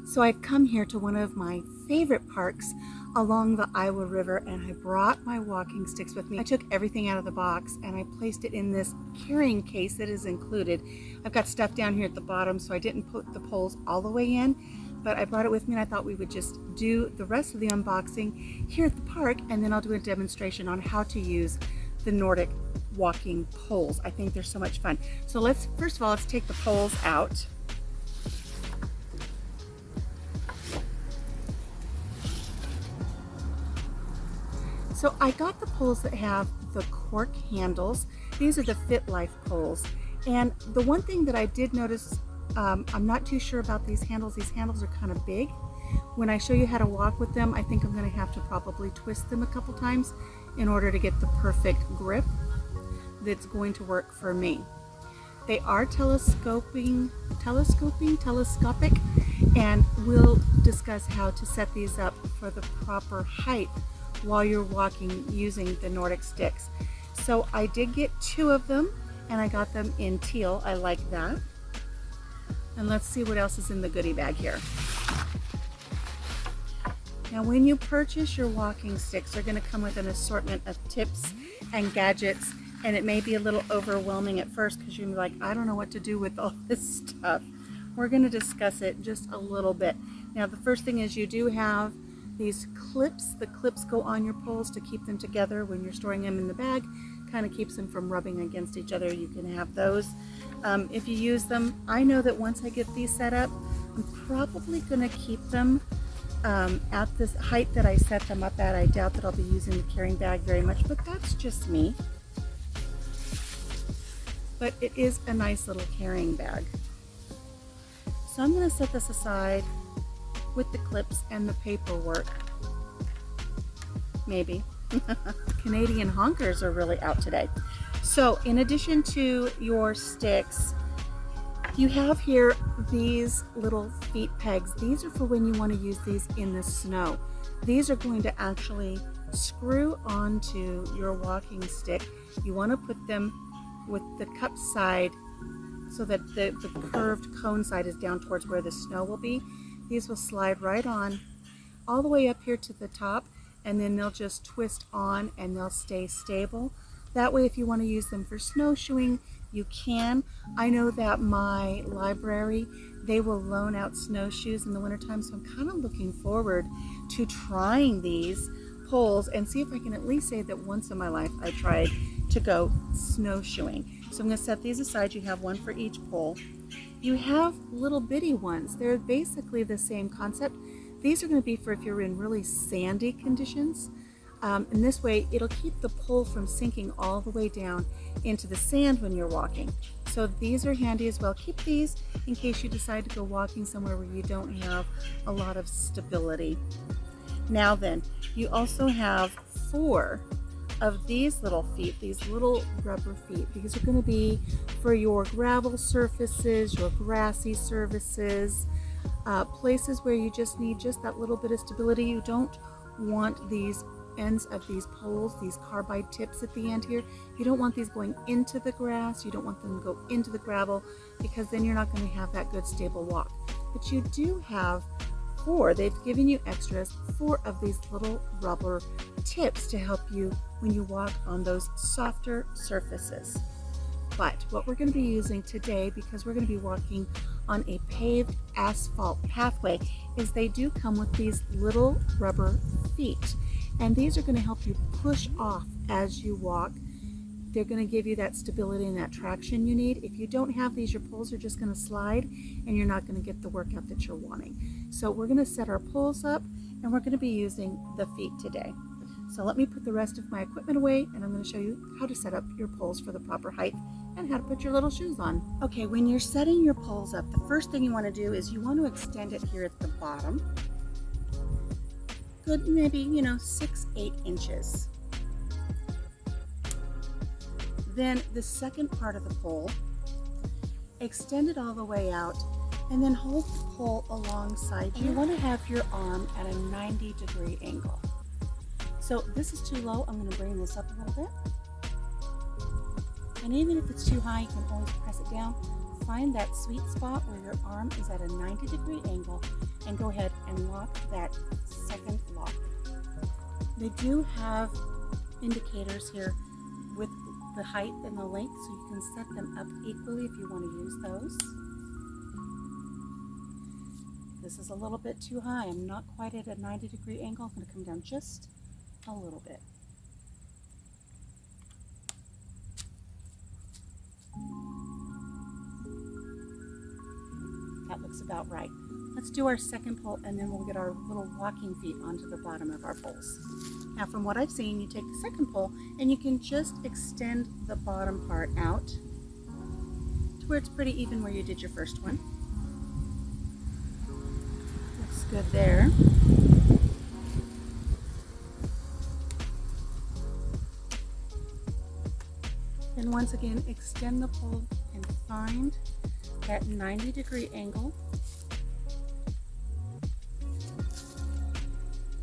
So I've come here to one of my favorite parks along the Iowa River, and I brought my walking sticks with me. I took everything out of the box and I placed it in this carrying case that is included. I've got stuff down here at the bottom, so I didn't put the poles all the way in, but I brought it with me and I thought we would just do the rest of the unboxing here at the park, and then I'll do a demonstration on how to use the Nordic walking poles. I think they're so much fun. So first of all, let's take the poles out. So I got the poles that have the cork handles. These are the Fit Life poles. And the one thing that I did notice, I'm not too sure about these handles. These handles are kind of big. When I show you how to walk with them, I think I'm going to have to probably twist them a couple times in order to get the perfect grip that's going to work for me. They are telescopic, and we'll discuss how to set these up for the proper height while you're walking using the Nordic sticks. So I did get 2 of them, and I got them in teal. I like that. And let's see what else is in the goodie bag here. Now when you purchase your walking sticks, they're going to come with an assortment of tips and gadgets, and it may be a little overwhelming at first because you're going to be like, I don't know what to do with all this stuff. We're going to discuss it just a little bit. Now the first thing is you do have these clips. The clips go on your poles to keep them together when you're storing them in the bag. Kind of keeps them from rubbing against each other. You can have those. If you use them, I know that once I get these set up, I'm probably going to keep them at this height that I set them up at. I doubt that I'll be using the carrying bag very much, but that's just me. But it is a nice little carrying bag. So I'm going to set this aside with the clips and the paperwork. Maybe. Canadian honkers are really out today. So in addition to your sticks, you have here these little feet pegs. These are for when you want to use these in the snow. These are going to actually screw onto your walking stick. You want to put them with the cup side so that the curved cone side is down towards where the snow will be. These will slide right on all the way up here to the top, and then they'll just twist on and they'll stay stable. That way if you want to use them for snowshoeing, you can. I know that my library, they will loan out snowshoes in the wintertime, so I'm kind of looking forward to trying these poles and see if I can at least say that once in my life I tried to go snowshoeing. So I'm going to set these aside. You have one for each pole. You have little bitty ones. They're basically the same concept. These are going to be for if you're in really sandy conditions. And this way it'll keep the pole from sinking all the way down into the sand when you're walking. So these are handy as well. Keep these in case you decide to go walking somewhere where you don't have a lot of stability. Now then, you also have 4 of these little feet, these little rubber feet. These are going to be for your gravel surfaces, your grassy surfaces, places where you just need just that little bit of stability. You don't want these ends of these poles, these carbide tips at the end here. You don't want these going into the grass. You don't want them to go into the gravel, because then you're not going to have that good stable walk. But you do have 4, they've given you extras, 4 of these little rubber tips to help you when you walk on those softer surfaces. But what we're going to be using today, because we're going to be walking on a paved asphalt pathway, is they do come with these little rubber feet. And these are going to help you push off as you walk. They're going to give you that stability and that traction you need. If you don't have these, your poles are just going to slide and you're not going to get the workout that you're wanting. So we're going to set our poles up, and we're going to be using the feet today. So let me put the rest of my equipment away, and I'm going to show you how to set up your poles for the proper height and how to put your little shoes on. Okay, when you're setting your poles up, the first thing you want to do is you want to extend it here at the bottom. Good, maybe, 6-8 inches. Then the second part of the pole, extend it all the way out, and then hold the pole alongside you. You want to have your arm at a 90-degree angle. So this is too low, I'm going to bring this up a little bit. And even if it's too high, you can always press it down find that sweet spot where your arm is at a 90-degree angle and go ahead and lock that second lock. They do have indicators here with the height and the length, so you can set them up equally if you want to use those. This is a little bit too high. I'm not quite at a 90-degree angle. I'm going to come down just a little bit. That looks about right. Let's do our second pull, and then we'll get our little walking feet onto the bottom of our poles. Now, from what I've seen, you take the second pull and you can just extend the bottom part out to where it's pretty even where you did your first one. Looks good there. Then once again, extend the pull and find that 90-degree angle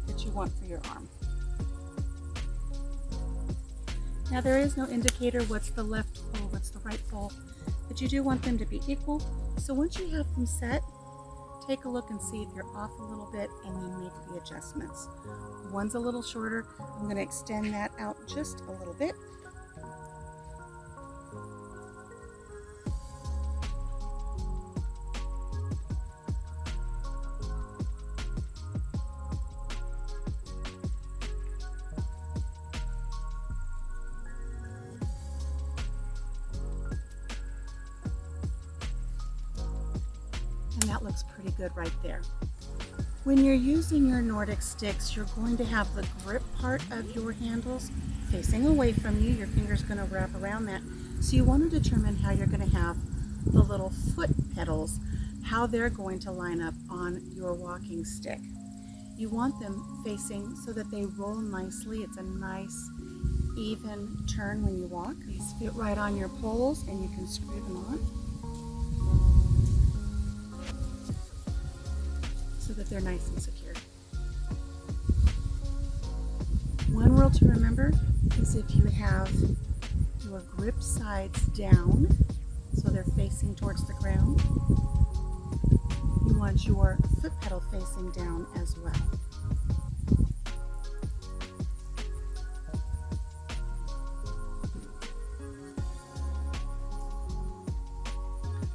that you want for your arm. Now there is no indicator what's the left pole, what's the right pole, but you do want them to be equal. So once you have them set, take a look and see if you're off a little bit and then make the adjustments. One's a little shorter. I'm going to extend that out just a little bit. And that looks pretty good right there. When you're using your Nordic sticks, you're going to have the grip part of your handles facing away from you. Your finger's going to wrap around that. So you want to determine how you're going to have the little foot pedals, how they're going to line up on your walking stick. You want them facing so that they roll nicely. It's a nice even turn when you walk. These fit right on your poles and you can screw them on so that they're nice and secure. One rule to remember is if you have your grip sides down, so they're facing towards the ground, you want your foot pedal facing down as well.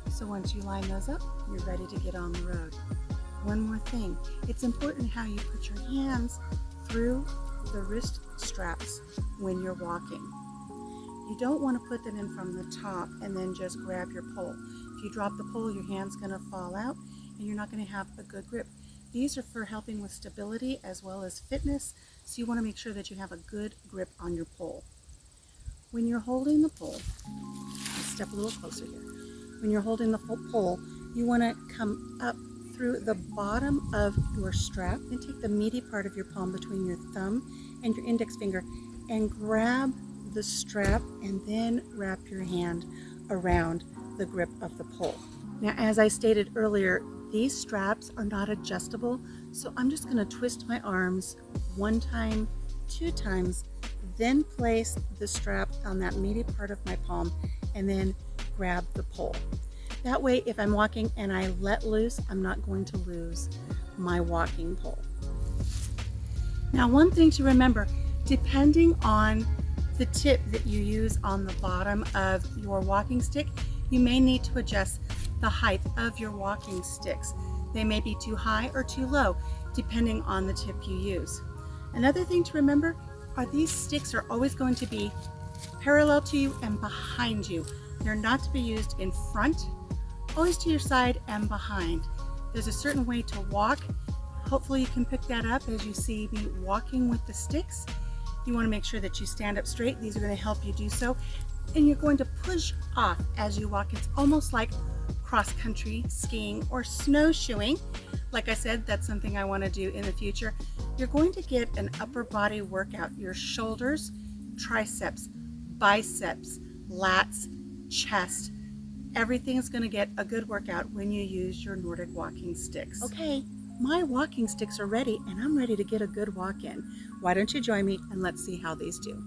So once you line those up, you're ready to get on the road. One more thing, it's important how you put your hands through the wrist straps when you're walking. You don't want to put them in from the top and then just grab your pole. If you drop the pole, your hand's going to fall out and you're not going to have a good grip. These are for helping with stability as well as fitness, so you want to make sure that you have a good grip on your pole. When you're holding the pole, let's step a little closer here. When you're holding the pole, you want to come up through the bottom of your strap and take the meaty part of your palm between your thumb and your index finger and grab the strap and then wrap your hand around the grip of the pole. Now, as I stated earlier, these straps are not adjustable, so I'm just going to twist my arms one time, two times, then place the strap on that meaty part of my palm and then grab the pole. That way, if I'm walking and I let loose, I'm not going to lose my walking pole. Now, one thing to remember, depending on the tip that you use on the bottom of your walking stick, you may need to adjust the height of your walking sticks. They may be too high or too low, depending on the tip you use. Another thing to remember are these sticks are always going to be parallel to you and behind you. They're not to be used in front, always to your side and behind. There's a certain way to walk. Hopefully you can pick that up as you see me walking with the sticks. You want to make sure that you stand up straight. These are going to help you do so. And you're going to push off as you walk. It's almost like cross-country skiing or snowshoeing. Like I said, that's something I want to do in the future. You're going to get an upper body workout. Your shoulders, triceps, biceps, lats, chest. Everything is going to get a good workout when you use your Nordic walking sticks. Okay, my walking sticks are ready and I'm ready to get a good walk in. Why don't you join me and let's see how these do.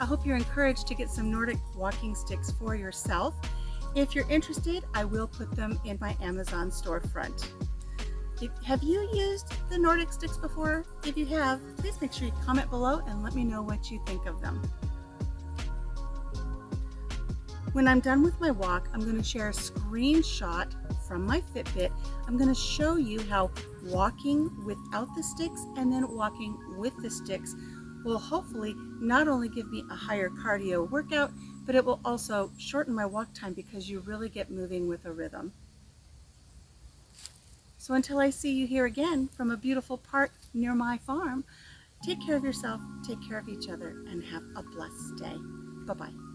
I hope you're encouraged to get some Nordic walking sticks for yourself. If you're interested, I will put them in my Amazon storefront. Have you used the Nordic sticks before? If you have, please make sure you comment below and let me know what you think of them. When I'm done with my walk, I'm going to share a screenshot from my Fitbit. I'm going to show you how walking without the sticks and then walking with the sticks will hopefully not only give me a higher cardio workout, but it will also shorten my walk time because you really get moving with a rhythm. So until I see you here again from a beautiful park near my farm, take care of yourself, take care of each other, and have a blessed day. Bye-bye.